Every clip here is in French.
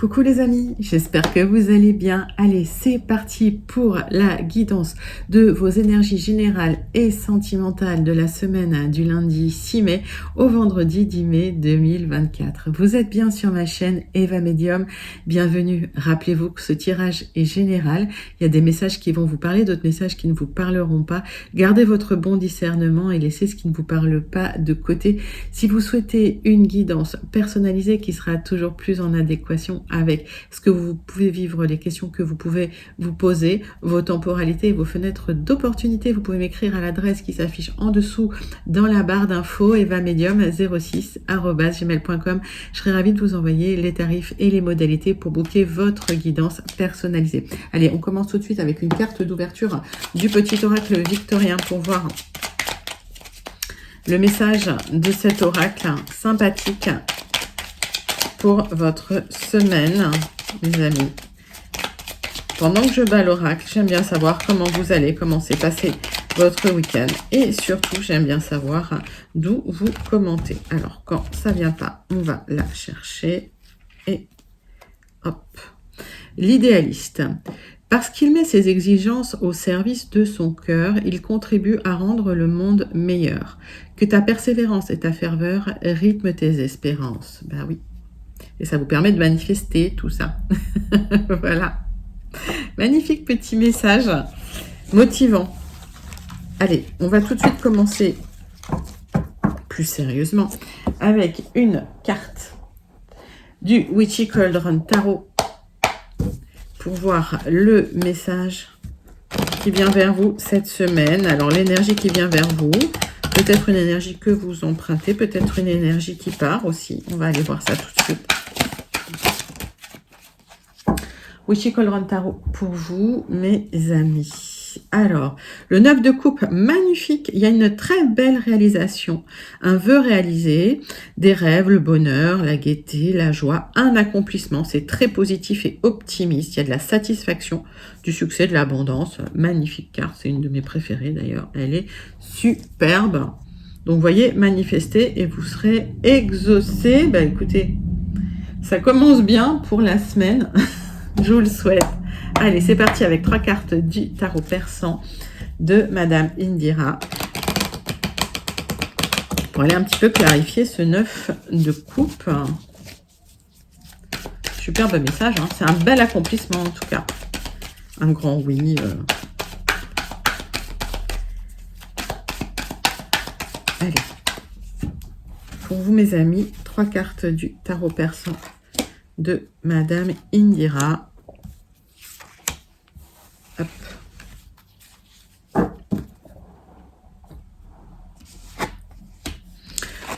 Coucou les amis, j'espère que vous allez bien. Allez, c'est parti pour la guidance de vos énergies générales et sentimentales de la semaine du lundi 6 mai au vendredi 10 mai 2024. Vous êtes bien sur ma chaîne Eva Medium. Bienvenue. Rappelez-vous que ce tirage est général. Il y a des messages qui vont vous parler, d'autres messages qui ne vous parleront pas. Gardez votre bon discernement et laissez ce qui ne vous parle pas de côté. Si vous souhaitez une guidance personnalisée qui sera toujours plus en adéquation avec ce que vous pouvez vivre, les questions que vous pouvez vous poser, vos temporalités et vos fenêtres d'opportunité, vous pouvez m'écrire à l'adresse qui s'affiche en dessous dans la barre d'infos evamedium06@gmail.com. Je serai ravie de vous envoyer les tarifs et les modalités pour booker votre guidance personnalisée. Allez, on commence tout de suite avec une carte d'ouverture du petit oracle victorien pour voir le message de cet oracle sympathique pour votre semaine, les amis. Pendant que je bats l'oracle, j'aime bien savoir comment vous allez, comment s'est passé votre week-end. Et surtout, j'aime bien savoir d'où vous commentez. Alors, quand ça vient pas, on va la chercher. Et hop. L'idéaliste. Parce qu'il met ses exigences au service de son cœur, il contribue à rendre le monde meilleur. Que ta persévérance et ta ferveur rythment tes espérances. Ben oui. Et ça vous permet de manifester tout ça. Voilà. Magnifique petit message motivant. Allez, on va tout de suite commencer plus sérieusement avec une carte du Witchy Cauldron Tarot pour voir le message qui vient vers vous cette semaine. Alors, l'énergie qui vient vers vous, peut-être une énergie que vous empruntez, peut-être une énergie qui part aussi. On va aller voir ça tout de suite. Witchy Cauldron Tarot pour vous, mes amis. Alors, le 9 de coupe, magnifique. Il y a une très belle réalisation. Un vœu réalisé, des rêves, le bonheur, la gaieté, la joie, un accomplissement. C'est très positif et optimiste. Il y a de la satisfaction, du succès, de l'abondance. Magnifique carte. C'est une de mes préférées d'ailleurs. Elle est superbe. Donc, vous voyez, manifestez et vous serez exaucé. Ben, écoutez, ça commence bien pour la semaine. Je vous le souhaite. Allez, c'est parti avec 3 cartes du tarot persan de Madame Indira pour aller un petit peu clarifier ce 9 de coupe. Superbe message, hein. C'est un bel accomplissement en tout cas. Un grand oui. Allez. Pour vous, mes amis, 3 cartes du tarot persan de Madame Indira. Hop.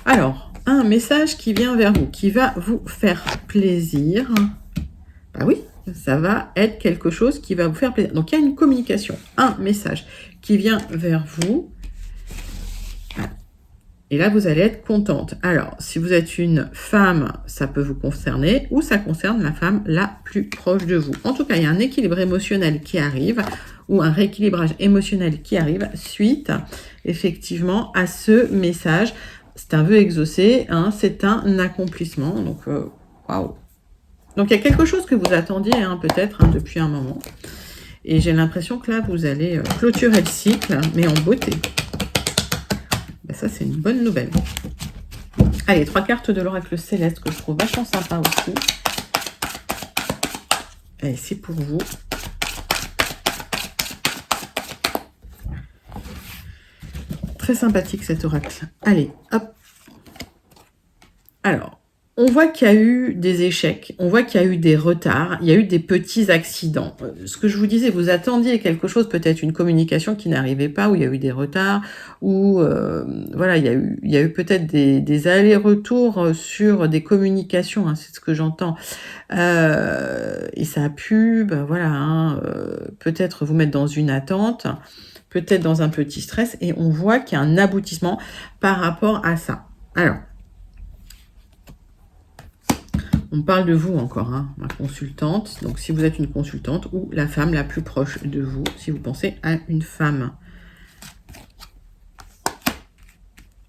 Alors, un message qui vient vers vous, qui va vous faire plaisir. Bah oui, ça va être quelque chose qui va vous faire plaisir. Donc, il y a une communication, un message qui vient vers vous. Et là, vous allez être contente. Alors, si vous êtes une femme, ça peut vous concerner ou ça concerne la femme la plus proche de vous. En tout cas, il y a un équilibre émotionnel qui arrive ou un rééquilibrage émotionnel qui arrive suite, effectivement, à ce message. C'est un vœu exaucé, hein, c'est un accomplissement. Donc, waouh. Donc, il y a quelque chose que vous attendiez, hein, peut-être, hein, depuis un moment. Et j'ai l'impression que là, vous allez clôturer le cycle, mais en beauté. Ben ça, c'est une bonne nouvelle. Allez, 3 cartes de l'oracle céleste que je trouve vachement sympa aussi. Allez, c'est pour vous. Très sympathique cet oracle. Allez, hop. Alors, on voit qu'il y a eu des échecs, on voit qu'il y a eu des retards, il y a eu des petits accidents. Ce que je vous disais, vous attendiez quelque chose, peut-être une communication qui n'arrivait pas, où il y a eu des retards, ou voilà, il y a eu peut-être des allers-retours sur des communications, hein, c'est ce que j'entends. Et ça a pu, ben voilà, hein, peut-être vous mettre dans une attente, peut-être dans un petit stress, et on voit qu'il y a un aboutissement par rapport à ça. Alors, on parle de vous encore, hein, ma consultante. Donc, si vous êtes une consultante ou la femme la plus proche de vous, si vous pensez à une femme.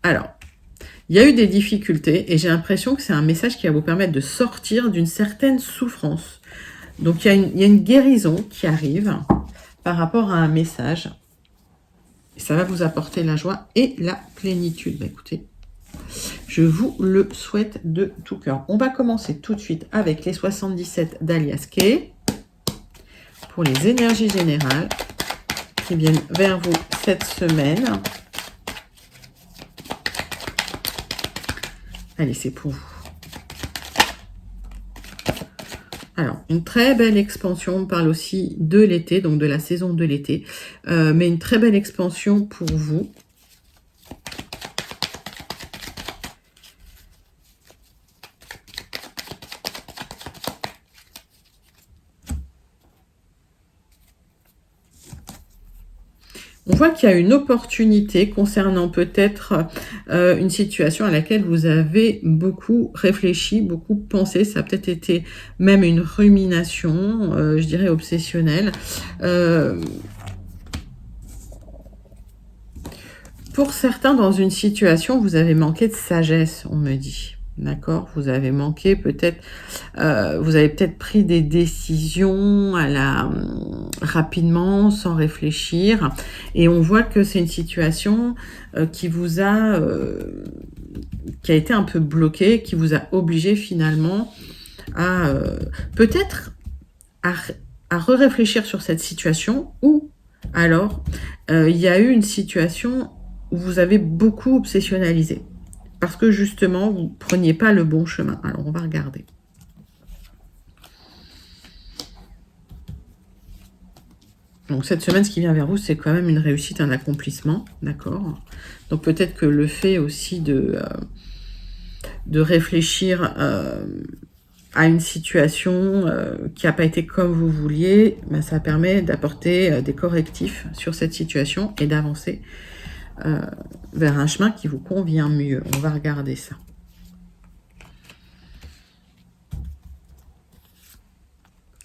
Alors, Il y a eu des difficultés et j'ai l'impression que c'est un message qui va vous permettre de sortir d'une certaine souffrance. Donc, il y a une guérison qui arrive par rapport à un message. Et ça va vous apporter la joie et la plénitude. Bah, écoutez, je vous le souhaite de tout cœur. On va commencer tout de suite avec les 77 d'Alias Kay pour les énergies générales qui viennent vers vous cette semaine. Allez, c'est pour vous. Alors, une très belle expansion, on parle aussi de l'été, donc de la saison de l'été, mais une très belle expansion pour vous. On voit qu'il y a une opportunité concernant peut-être une situation à laquelle vous avez beaucoup réfléchi, beaucoup pensé. Ça a peut-être été même une rumination, je dirais obsessionnelle. Pour certains, dans une situation, vous avez manqué de sagesse, on me dit. D'accord? Vous avez manqué peut-être, vous avez peut-être pris des décisions rapidement, sans réfléchir. Et on voit que c'est une situation qui a été un peu bloquée, qui vous a obligé finalement à peut-être à re-réfléchir sur cette situation, ou alors il y a eu une situation où vous avez beaucoup obsessionnalisé. Parce que justement, vous ne preniez pas le bon chemin. Alors, on va regarder. Donc, cette semaine, ce qui vient vers vous, c'est quand même une réussite, un accomplissement. D'accord? Donc, peut-être que le fait aussi de réfléchir à une situation qui n'a pas été comme vous vouliez, ben, ça permet d'apporter des correctifs sur cette situation et d'avancer vers un chemin qui vous convient mieux. On va regarder ça.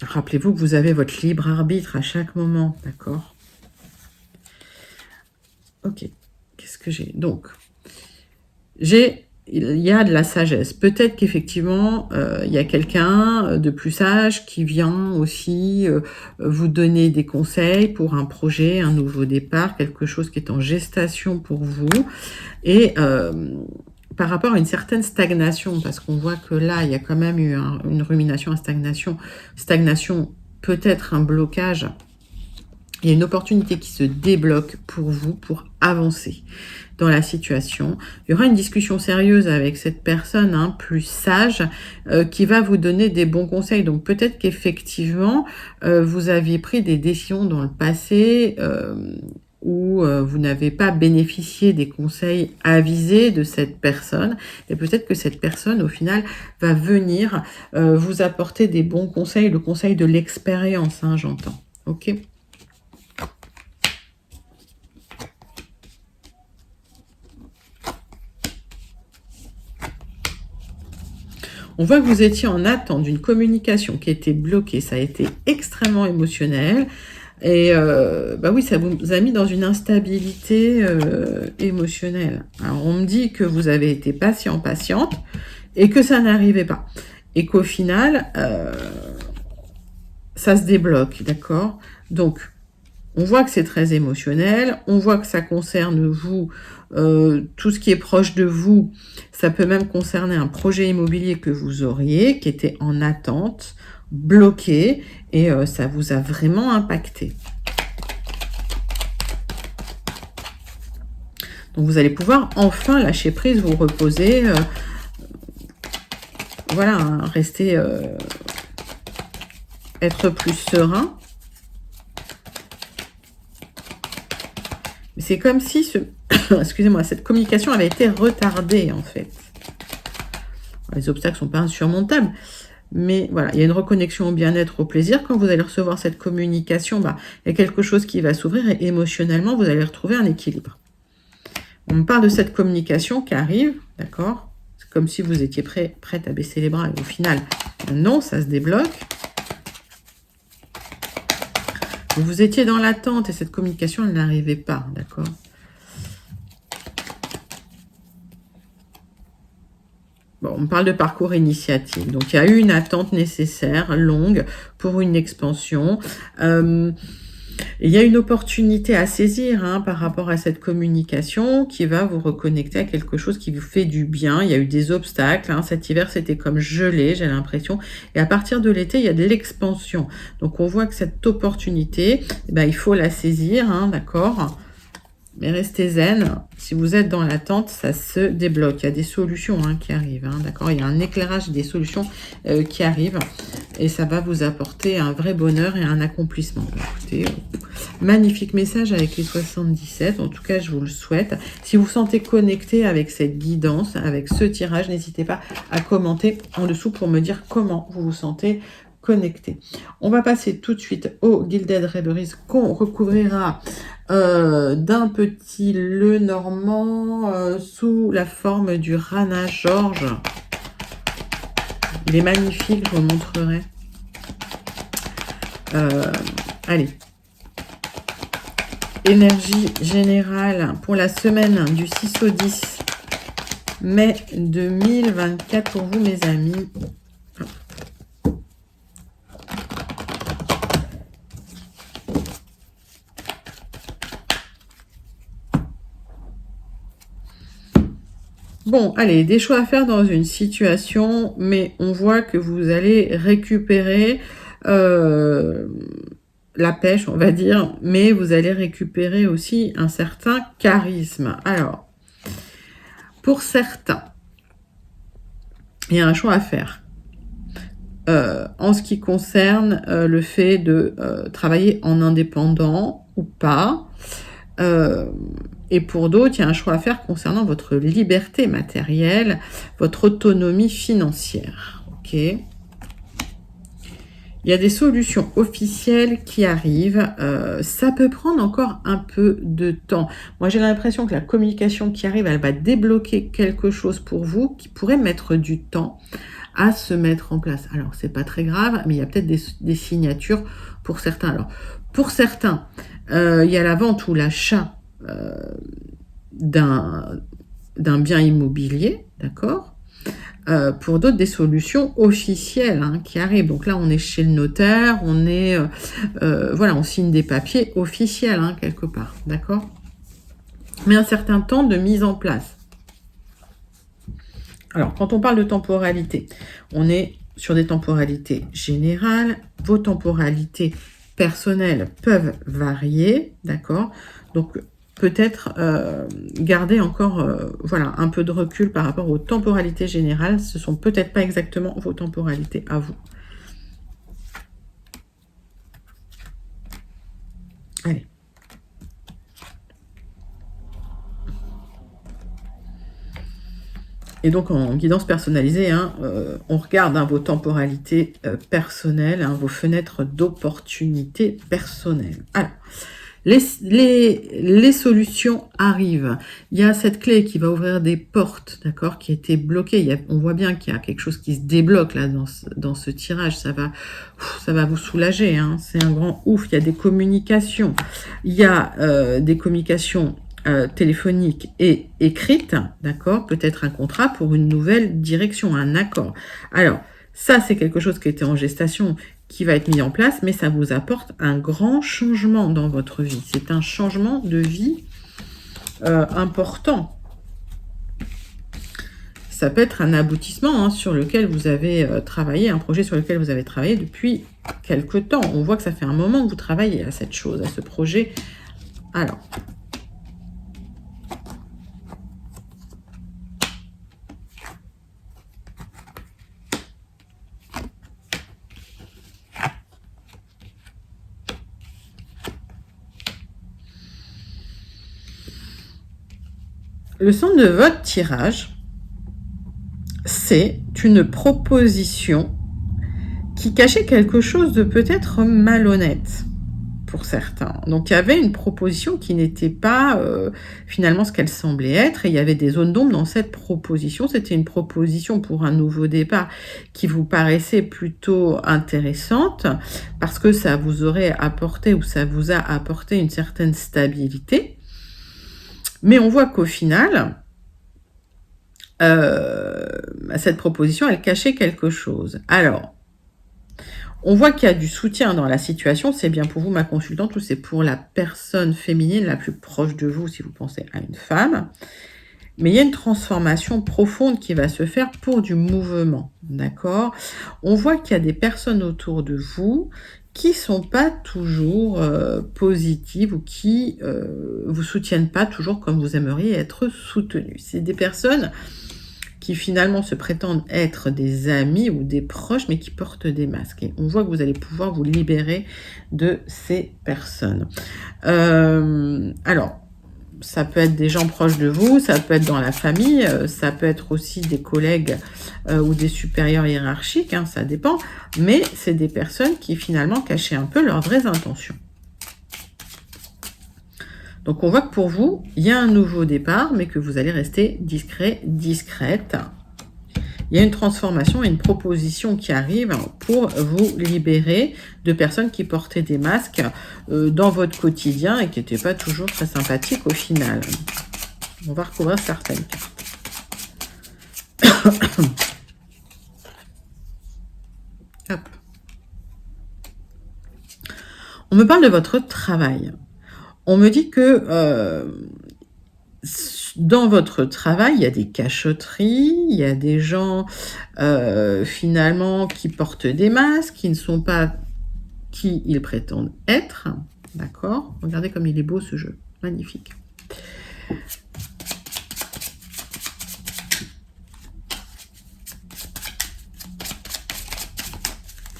Rappelez-vous que vous avez votre libre arbitre à chaque moment, d'accord? Ok, qu'est-ce que j'ai? Donc, il y a de la sagesse. Peut-être qu'effectivement, il y a quelqu'un de plus sage qui vient aussi vous donner des conseils pour un projet, un nouveau départ, quelque chose qui est en gestation pour vous. Et par rapport à une certaine stagnation, parce qu'on voit que là, il y a quand même eu une rumination, une stagnation. Stagnation, peut-être un blocage. Il y a une opportunité qui se débloque pour vous, pour avancer dans la situation. Il y aura une discussion sérieuse avec cette personne plus sage qui va vous donner des bons conseils. Donc peut-être qu'effectivement, vous aviez pris des décisions dans le passé où vous n'avez pas bénéficié des conseils avisés de cette personne. Et peut-être que cette personne, au final, va venir vous apporter des bons conseils, le conseil de l'expérience, j'entends. Ok ? On voit que vous étiez en attente d'une communication qui était bloquée. Ça a été extrêmement émotionnel. Et bah oui, ça vous a mis dans une instabilité émotionnelle. Alors, on me dit que vous avez été patiente, et que ça n'arrivait pas. Et qu'au final, ça se débloque, d'accord? Donc, on voit que c'est très émotionnel, on voit que ça concerne vous, tout ce qui est proche de vous. Ça peut même concerner un projet immobilier que vous auriez, qui était en attente, bloqué, et ça vous a vraiment impacté. Donc vous allez pouvoir enfin lâcher prise, vous reposer, voilà, rester, être plus serein. C'est comme si excusez-moi, cette communication avait été retardée en fait. Les obstacles ne sont pas insurmontables, mais voilà, il y a une reconnexion au bien-être, au plaisir. Quand vous allez recevoir cette communication, il y a quelque chose qui va s'ouvrir et émotionnellement, vous allez retrouver un équilibre. On me parle de cette communication qui arrive, d'accord? C'est comme si vous étiez prête à baisser les bras et au final, non, ça se débloque. Vous étiez dans l'attente et cette communication, elle n'arrivait pas, d'accord? Bon, on parle de parcours initiatique. Donc, il y a eu une attente nécessaire, longue, pour une expansion. Il y a une opportunité à saisir hein, par rapport à cette communication qui va vous reconnecter à quelque chose qui vous fait du bien. Il y a eu des obstacles. Hein. Cet hiver, c'était comme gelé, j'ai l'impression. Et à partir de l'été, il y a de l'expansion. Donc, on voit que cette opportunité, eh ben, il faut la saisir, hein, d'accord ? Mais restez zen. Si vous êtes dans l'attente, ça se débloque. Il y a des solutions hein, qui arrivent. Hein, d'accord ? Il y a un éclairage des solutions qui arrivent. Et ça va vous apporter un vrai bonheur et un accomplissement. Écoutez, magnifique message avec les 77. En tout cas, je vous le souhaite. Si vous vous sentez connecté avec cette guidance, avec ce tirage, n'hésitez pas à commenter en dessous pour me dire comment vous vous sentez connecté. On va passer tout de suite au Gilded Red qu'on recouvrira d'un petit le normand sous la forme du Rana George. Il est magnifique, je vous le montrerai. Allez. Énergie générale pour la semaine du 6 au 10 mai 2024 pour vous, mes amis. Bon, allez, des choix à faire dans une situation, mais on voit que vous allez récupérer la pêche, on va dire, mais vous allez récupérer aussi un certain charisme. Alors, pour certains, il y a un choix à faire. En ce qui concerne le fait de travailler en indépendant ou pas, et pour d'autres, il y a un choix à faire concernant votre liberté matérielle, votre autonomie financière. Ok ? Il y a des solutions officielles qui arrivent. Ça peut prendre encore un peu de temps. Moi, j'ai l'impression que la communication qui arrive, elle va débloquer quelque chose pour vous qui pourrait mettre du temps à se mettre en place. Alors, c'est pas très grave, mais il y a peut-être des signatures pour certains. Alors, pour certains, il y a la vente ou l'achat d'un bien immobilier, d'accord ? Pour d'autres, des solutions officielles hein, qui arrivent. Donc là, on est chez le notaire, on est, voilà, on signe des papiers officiels hein, quelque part, d'accord ? Mais un certain temps de mise en place. Alors, quand on parle de temporalité, on est sur des temporalités générales. Vos temporalités personnelles peuvent varier, d'accord ? Donc, peut-être garder encore voilà, un peu de recul par rapport aux temporalités générales. Ce ne sont peut-être pas exactement vos temporalités à vous. Allez. Et donc, en guidance personnalisée, hein, on regarde hein, vos temporalités personnelles, hein, vos fenêtres d'opportunité personnelles. Alors, les solutions arrivent. Il y a cette clé qui va ouvrir des portes, d'accord, qui était bloquée. On voit bien qu'il y a quelque chose qui se débloque là dans ce tirage. Ça va vous soulager. Hein. C'est un grand ouf. Il y a des communications. Il y a des communications téléphonique et écrite, d'accord, peut-être un contrat pour une nouvelle direction, un accord. Alors, ça, c'est quelque chose qui était en gestation, qui va être mis en place, mais ça vous apporte un grand changement dans votre vie. C'est un changement de vie important. Ça peut être un aboutissement hein, sur lequel vous avez travaillé, un projet sur lequel vous avez travaillé depuis quelque temps. On voit que ça fait un moment que vous travaillez à cette chose, à ce projet. Alors, le centre de votre tirage, c'est une proposition qui cachait quelque chose de peut-être malhonnête pour certains. Donc, il y avait une proposition qui n'était pas finalement ce qu'elle semblait être, et il y avait des zones d'ombre dans cette proposition. C'était une proposition pour un nouveau départ qui vous paraissait plutôt intéressante parce que ça vous aurait apporté ou ça vous a apporté une certaine stabilité. Mais on voit qu'au final, cette proposition, elle cachait quelque chose. Alors, on voit qu'il y a du soutien dans la situation. C'est bien pour vous, ma consultante, ou c'est pour la personne féminine la plus proche de vous, si vous pensez à une femme. Mais il y a une transformation profonde qui va se faire pour du mouvement, d'accord? On voit qu'il y a des personnes autour de vous qui sont pas toujours positives ou qui vous soutiennent pas toujours comme vous aimeriez être soutenu. C'est des personnes qui finalement se prétendent être des amis ou des proches, mais qui portent des masques. Et on voit que vous allez pouvoir vous libérer de ces personnes. Alors, ça peut être des gens proches de vous, ça peut être dans la famille, ça peut être aussi des collègues ou des supérieurs hiérarchiques, hein, ça dépend. Mais c'est des personnes qui finalement cachaient un peu leurs vraies intentions. Donc on voit que pour vous, il y a un nouveau départ, mais que vous allez rester discret, discrète. Il y a une transformation et une proposition qui arrive pour vous libérer de personnes qui portaient des masques dans votre quotidien et qui n'étaient pas toujours très sympathiques au final. On va recouvrir certaines cartes. Hop. On me parle de votre travail. On me dit que dans votre travail, il y a des cachotteries, il y a des gens finalement qui portent des masques, qui ne sont pas qui ils prétendent être. D'accord? Regardez comme il est beau ce jeu. Magnifique.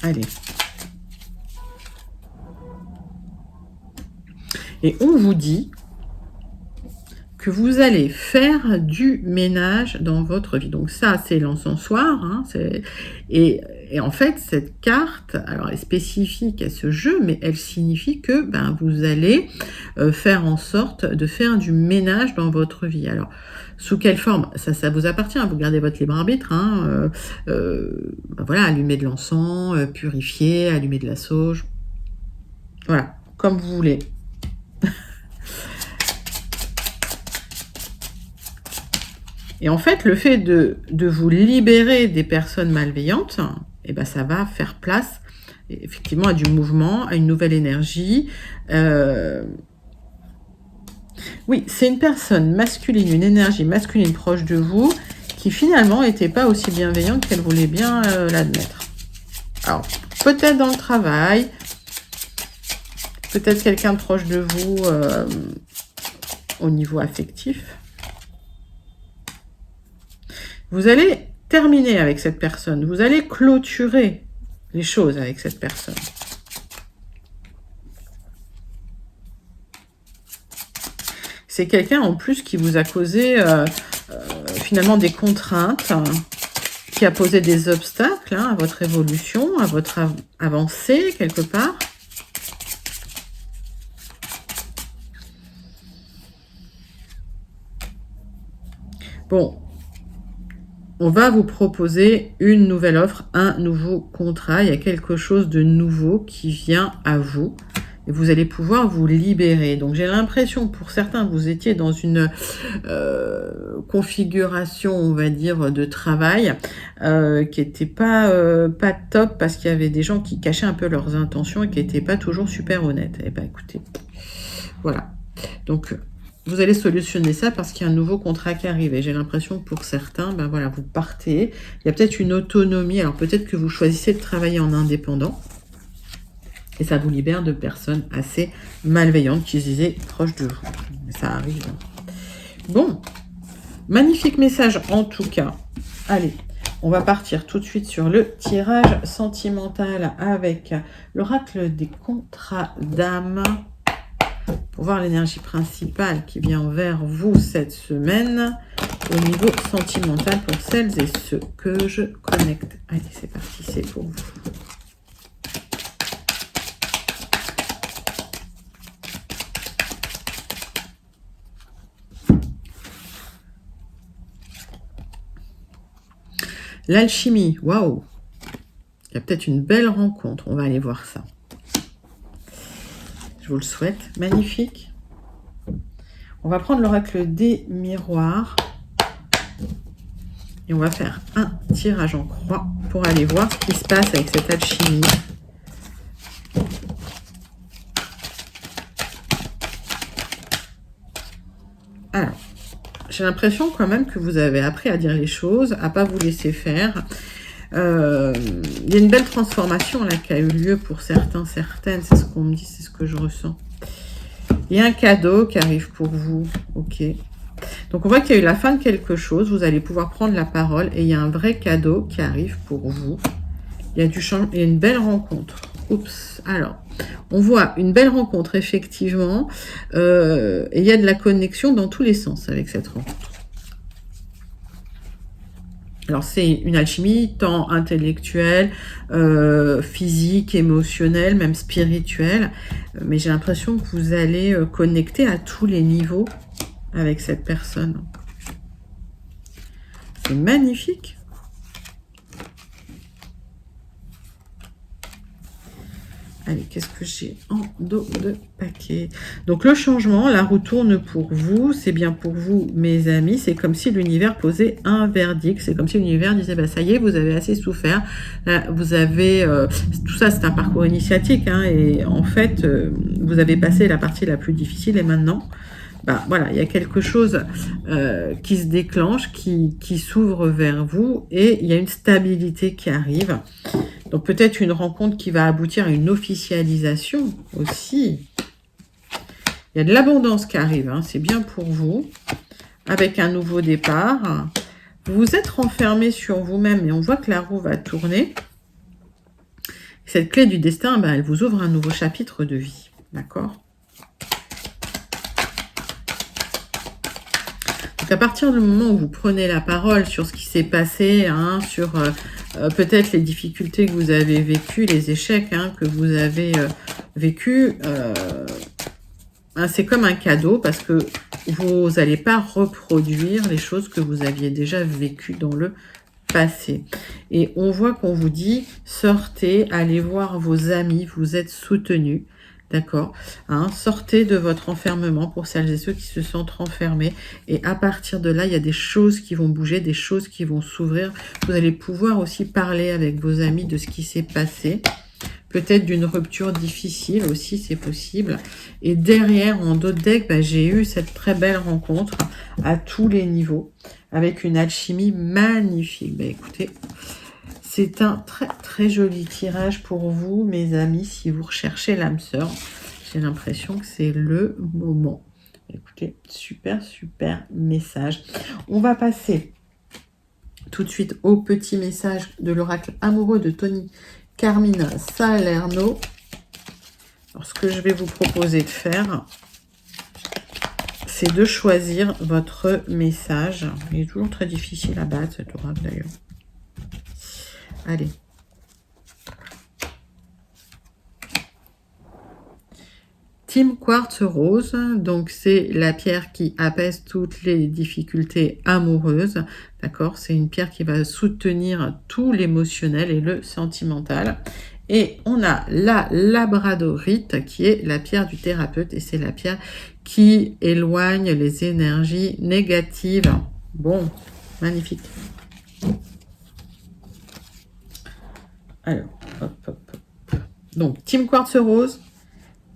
Allez. Et on vous dit que vous allez faire du ménage dans votre vie. Donc ça, c'est l'encensoir. Hein, et en fait, cette carte, alors elle est spécifique à ce jeu, mais elle signifie que vous allez faire en sorte de faire du ménage dans votre vie. Alors, sous quelle forme? Ça vous appartient, vous gardez votre libre arbitre. Hein, voilà, allumer de l'encens, purifier, allumer de la sauge. Voilà, comme vous voulez. Et en fait, le fait de vous libérer des personnes malveillantes, ça va faire place effectivement à du mouvement, à une nouvelle énergie. Oui, c'est une personne masculine, une énergie masculine proche de vous qui finalement n'était pas aussi bienveillante qu'elle voulait bien l'admettre. Alors, peut-être dans le travail, peut-être quelqu'un de proche de vous au niveau affectif. Vous allez terminer avec cette personne. Vous allez clôturer les choses avec cette personne. C'est quelqu'un en plus qui vous a causé finalement des contraintes, qui a posé des obstacles à votre évolution, à votre avancée quelque part. Bon. On va vous proposer une nouvelle offre, un nouveau contrat. Il y a quelque chose de nouveau qui vient à vous. Et vous allez pouvoir vous libérer. Donc, j'ai l'impression que pour certains, vous étiez dans une configuration, on va dire, de travail qui n'était pas top parce qu'il y avait des gens qui cachaient un peu leurs intentions et qui n'étaient pas toujours super honnêtes. Eh bien, écoutez, voilà. Donc, vous allez solutionner ça parce qu'il y a un nouveau contrat qui arrive. Et j'ai l'impression que pour certains, voilà, vous partez. Il y a peut-être une autonomie. Alors peut-être que vous choisissez de travailler en indépendant. Et ça vous libère de personnes assez malveillantes qui se disaient proches de vous. Ça arrive. Bon. Magnifique message en tout cas. Allez. On va partir tout de suite sur le tirage sentimental avec l'oracle des contrats d'âme. Pour voir l'énergie principale qui vient vers vous cette semaine au niveau sentimental pour celles et ceux que je connecte. Allez, c'est parti, c'est pour vous. L'alchimie, waouh! Il y a peut-être une belle rencontre, on va aller voir ça. Je vous le souhaite. Magnifique. On va prendre l'oracle des miroirs. Et on va faire un tirage en croix pour aller voir ce qui se passe avec cette alchimie. Alors, j'ai l'impression quand même que vous avez appris à dire les choses, à pas vous laisser faire. Il y a une belle transformation là qui a eu lieu pour certains, certaines. C'est ce qu'on me dit, c'est ce que je ressens. Il y a un cadeau qui arrive pour vous. Ok. Donc, on voit qu'il y a eu la fin de quelque chose. Vous allez pouvoir prendre la parole et il y a un vrai cadeau qui arrive pour vous. Il y a du changement, il y a une belle rencontre. Oups. Alors, on voit une belle rencontre, effectivement. Et il y a de la connexion dans tous les sens avec cette rencontre. Alors, c'est une alchimie tant intellectuelle, physique, émotionnelle, même spirituelle. Mais j'ai l'impression que vous allez connecter à tous les niveaux avec cette personne. C'est magnifique. Allez, qu'est-ce que j'ai en dos de paquet? Donc, le changement, la roue tourne pour vous. C'est bien pour vous, mes amis. C'est comme si l'univers posait un verdict. C'est comme si l'univers disait, bah, ça y est, vous avez assez souffert. Là, vous avez... tout ça, c'est un parcours initiatique. Hein, et en fait, vous avez passé la partie la plus difficile. Et maintenant, bah, voilà, il y a quelque chose qui se déclenche, qui s'ouvre vers vous. Et il y a une stabilité qui arrive. Donc peut-être une rencontre qui va aboutir à une officialisation aussi. Il y a de l'abondance qui arrive, hein, c'est bien pour vous. Avec un nouveau départ. Vous vous êtes renfermé sur vous-même et on voit que la roue va tourner. Cette clé du destin, ben, elle vous ouvre un nouveau chapitre de vie. D'accord ? Donc à partir du moment où vous prenez la parole sur ce qui s'est passé, hein, sur... peut-être les difficultés que vous avez vécues, les échecs hein, que vous avez vécus, hein, c'est comme un cadeau parce que vous n'allez pas reproduire les choses que vous aviez déjà vécues dans le passé. Et on voit qu'on vous dit, sortez, allez voir vos amis, vous êtes soutenus. D'accord, hein, sortez de votre enfermement pour celles et ceux qui se sentent renfermés. Et à partir de là, il y a des choses qui vont bouger, des choses qui vont s'ouvrir. Vous allez pouvoir aussi parler avec vos amis de ce qui s'est passé. Peut-être d'une rupture difficile aussi, c'est possible. Et derrière, en dos de deck, bah, j'ai eu cette très belle rencontre à tous les niveaux avec une alchimie magnifique. Bah, écoutez... C'est un très très joli tirage pour vous, mes amis, si vous recherchez l'âme sœur. J'ai l'impression que c'est le moment. Écoutez, super, super message. On va passer tout de suite au petit message de l'oracle amoureux de Tony Carmine Salerno. Alors, ce que je vais vous proposer de faire, c'est de choisir votre message. Il est toujours très difficile à battre, cet oracle d'ailleurs. Allez. Team Quartz Rose, donc c'est la pierre qui apaise toutes les difficultés amoureuses. D'accord, c'est une pierre qui va soutenir tout l'émotionnel et le sentimental. Et on a la labradorite qui est la pierre du thérapeute et c'est la pierre qui éloigne les énergies négatives. Bon, magnifique. Alors, hop, hop, hop. Donc, Team Quartz Rose,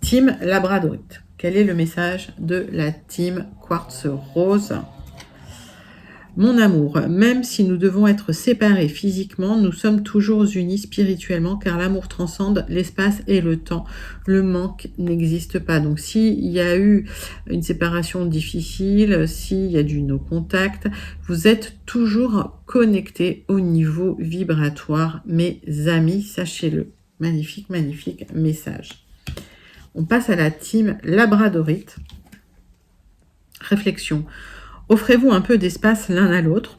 Team Labradorite. Quel est le message de la Team Quartz Rose? Mon amour, même si nous devons être séparés physiquement, nous sommes toujours unis spirituellement car l'amour transcende l'espace et le temps. Le manque n'existe pas. Donc, s'il y a eu une séparation difficile, s'il y a du no-contact, vous êtes toujours connectés au niveau vibratoire, mes amis, sachez-le. Magnifique, magnifique message. On passe à la team Labradorite. Réflexion. Offrez-vous un peu d'espace l'un à l'autre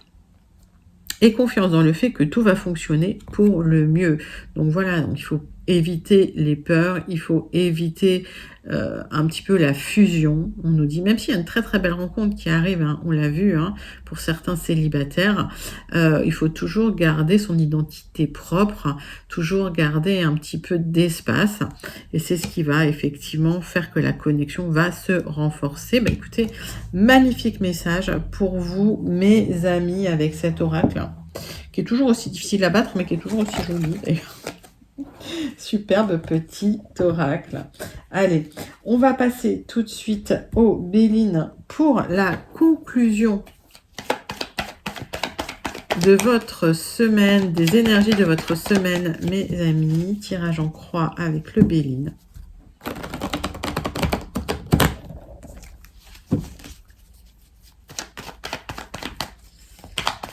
et confiance dans le fait que tout va fonctionner pour le mieux. Donc voilà, donc il faut éviter les peurs, il faut éviter un petit peu la fusion. On nous dit, même s'il y a une très très belle rencontre qui arrive, hein, on l'a vu, hein, pour certains célibataires, il faut toujours garder son identité propre, toujours garder un petit peu d'espace, et c'est ce qui va effectivement faire que la connexion va se renforcer. Bah, écoutez, magnifique message pour vous, mes amis, avec cet oracle, qui est toujours aussi difficile à battre, mais qui est toujours aussi joli d'ailleurs. Superbe petit oracle. Allez, on va passer tout de suite au Béline pour la conclusion de votre semaine, des énergies de votre semaine, mes amis. Tirage en croix avec le Béline.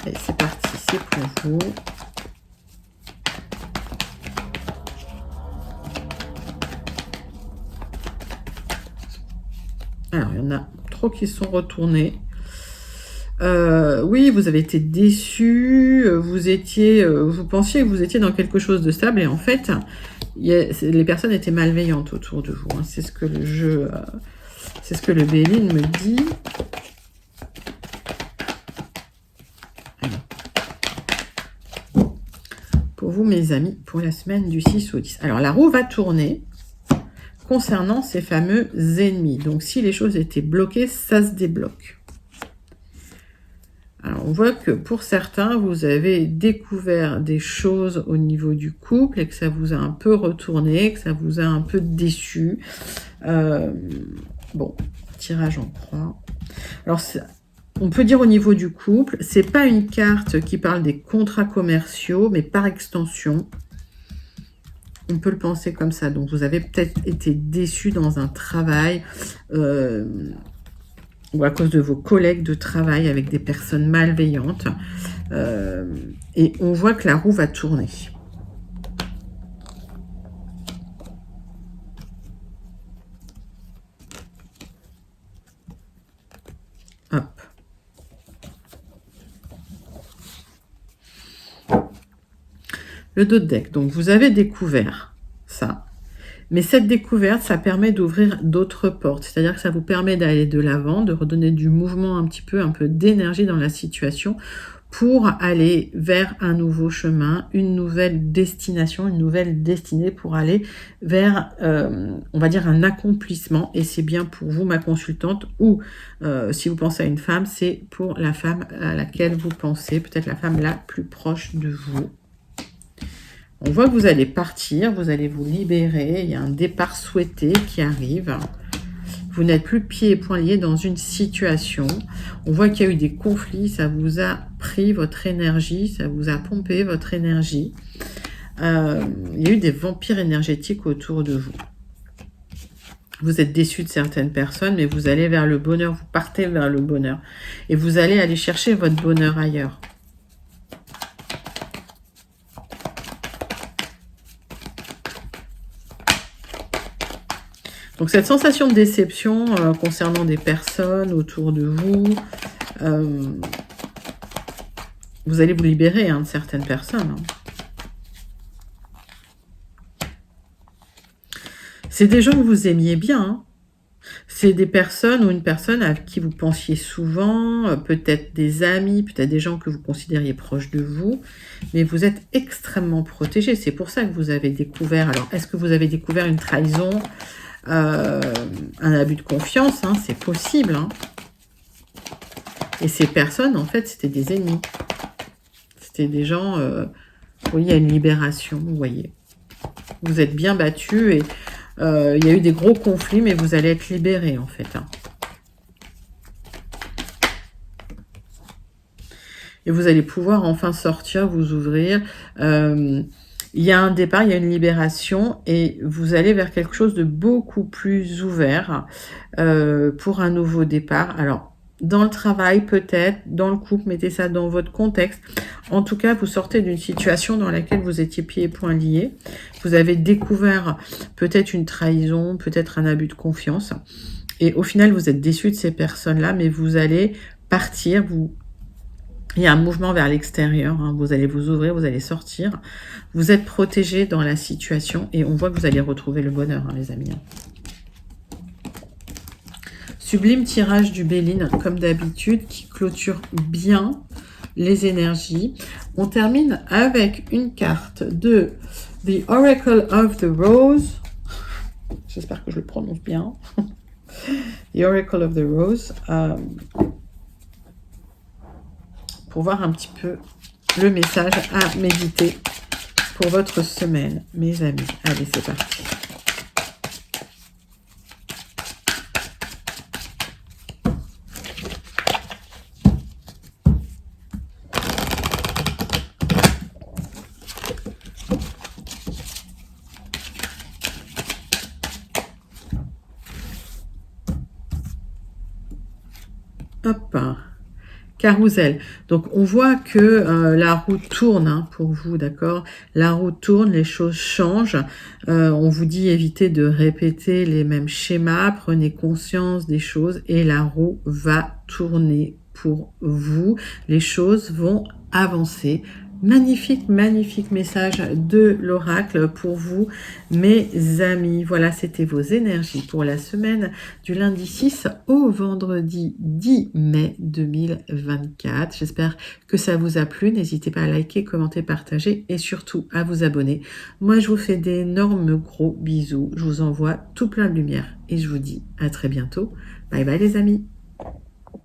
Allez, c'est parti, c'est pour vous. Alors, il y en a trop qui sont retournés. Oui, vous avez été déçus, vous pensiez que vous étiez dans quelque chose de stable, et en fait, les personnes étaient malveillantes autour de vous. Hein. C'est ce que le jeu, c'est ce que le Béline me dit. Alors, pour vous, mes amis, pour la semaine du 6 au 10. Alors, la roue va tourner concernant ces fameux ennemis. Donc, si les choses étaient bloquées, ça se débloque. Alors, on voit que pour certains, vous avez découvert des choses au niveau du couple et que ça vous a un peu retourné, que ça vous a un peu déçu. Bon, tirage en croix. Alors, on peut dire au niveau du couple, c'est pas une carte qui parle des contrats commerciaux, mais par extension, on peut le penser comme ça. Donc, vous avez peut-être été déçu dans un travail ou à cause de vos collègues de travail avec des personnes malveillantes. Et on voit que la roue va tourner. Hop. Le dos de deck. Donc, vous avez découvert ça. Mais cette découverte, ça permet d'ouvrir d'autres portes. C'est-à-dire que ça vous permet d'aller de l'avant, de redonner du mouvement un peu d'énergie dans la situation pour aller vers un nouveau chemin, une nouvelle destination, une nouvelle destinée pour aller vers, on va dire, un accomplissement. Et c'est bien pour vous, ma consultante, ou si vous pensez à une femme, c'est pour la femme à laquelle vous pensez, peut-être la femme la plus proche de vous. On voit que vous allez partir, vous allez vous libérer, il y a un départ souhaité qui arrive. Vous n'êtes plus pieds et poings liés dans une situation. On voit qu'il y a eu des conflits, ça vous a pris votre énergie, ça vous a pompé votre énergie. Il y a eu des vampires énergétiques autour de vous. Vous êtes déçu de certaines personnes, mais vous allez vers le bonheur, vous partez vers le bonheur. Et vous allez aller chercher votre bonheur ailleurs. Donc cette sensation de déception concernant des personnes autour de vous, vous allez vous libérer de certaines personnes. C'est des gens que vous aimiez bien. Hein. C'est des personnes ou une personne à qui vous pensiez souvent, peut-être des amis, peut-être des gens que vous considériez proches de vous, mais vous êtes extrêmement protégés. C'est pour ça que vous avez découvert. Alors, est-ce que vous avez découvert une trahison, un abus de confiance, hein, c'est possible. Hein. Et ces personnes, en fait, c'était des ennemis. C'était des gens... oui, il y a une libération, vous voyez. Vous êtes bien battus et il y a eu des gros conflits, mais vous allez être libérés, en fait. Hein. Et vous allez pouvoir enfin sortir, vous ouvrir... il y a un départ, il y a une libération et vous allez vers quelque chose de beaucoup plus ouvert pour un nouveau départ. Alors, dans le travail peut-être, dans le couple, mettez ça dans votre contexte. En tout cas, vous sortez d'une situation dans laquelle vous étiez pieds et poings liés. Vous avez découvert peut-être une trahison, peut-être un abus de confiance. Et au final, vous êtes déçu de ces personnes-là, mais vous allez partir, Il y a un mouvement vers l'extérieur, hein. Vous allez vous ouvrir, vous allez sortir. Vous êtes protégé dans la situation et on voit que vous allez retrouver le bonheur, hein, les amis. Sublime tirage du Béline, comme d'habitude, qui clôture bien les énergies. On termine avec une carte de The Oracle of the Rose. J'espère que je le prononce bien. The Oracle of the Rose. Pour voir un petit peu le message à méditer pour votre semaine, mes amis. Allez, c'est parti. Hop, carrousel. Donc, on voit que la roue tourne, hein, pour vous, d'accord? La roue tourne, les choses changent. On vous dit évitez de répéter les mêmes schémas, prenez conscience des choses et la roue va tourner pour vous. Les choses vont avancer. Magnifique, magnifique message de l'oracle pour vous, mes amis. Voilà, c'était vos énergies pour la semaine du lundi 6 au vendredi 10 mai 2024. J'espère que ça vous a plu. N'hésitez pas à liker, commenter, partager et surtout à vous abonner. Moi, je vous fais d'énormes gros bisous. Je vous envoie tout plein de lumière et je vous dis à très bientôt. Bye bye les amis.